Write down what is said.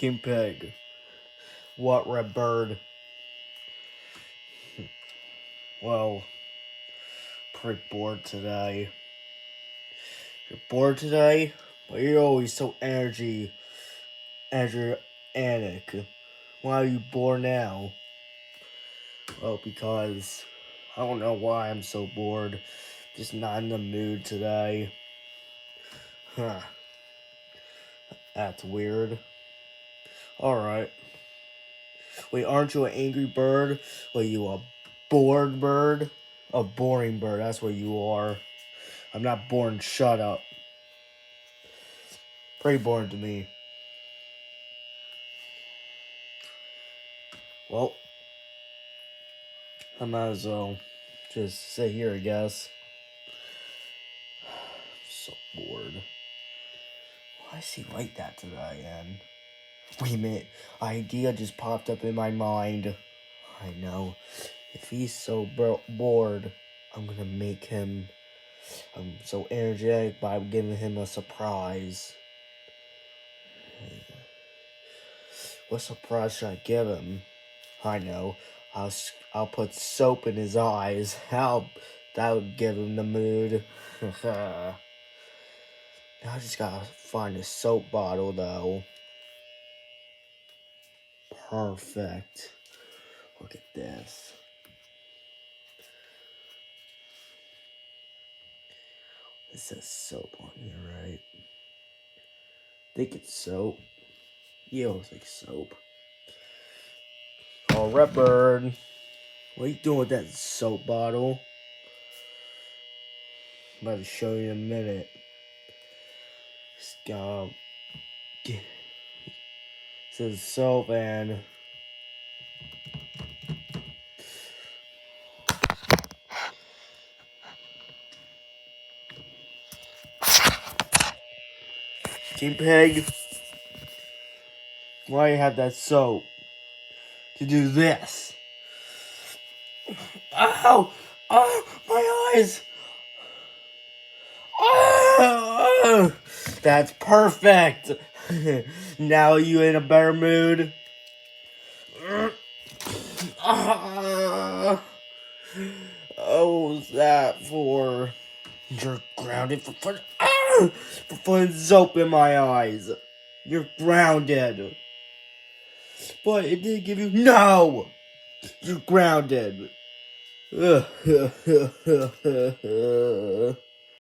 King Pig. What, Red Bird? Well, pretty bored today. You're bored today? But you're always so energetic. Why are you bored now? Well, because I don't know why I'm so bored. Just not in the mood today. Huh. That's weird. Alright. Wait, aren't you an angry bird? Are you a bored bird? A boring bird, that's what you are. I'm not boring, shut up. Pretty boring to me. Well, I might as well just sit here, I guess. I'm so bored. Why is he like that today, Ann? Wait a minute, idea just popped up in my mind. I know. If he's so bored, I'm gonna make him so energetic by giving him a surprise. What surprise should I give him? I know. I'll put soap in his eyes. That would give him the mood. I just gotta find a soap bottle though. Perfect. Look at this. It says soap on here, right? I think it's soap. Yeah, it looks like soap. Oh, Red Bird. What are you doing with that soap bottle? I'm about to show you in a minute. Just gotta get. It says soap and. King Pig. Why do you have that soap? To do this. Ow! Oh, my eyes! Oh, that's perfect! Now you in a better mood? Oh, what's that for? You're grounded for putting soap in my eyes. You're grounded. But it didn't give you. No! You're grounded.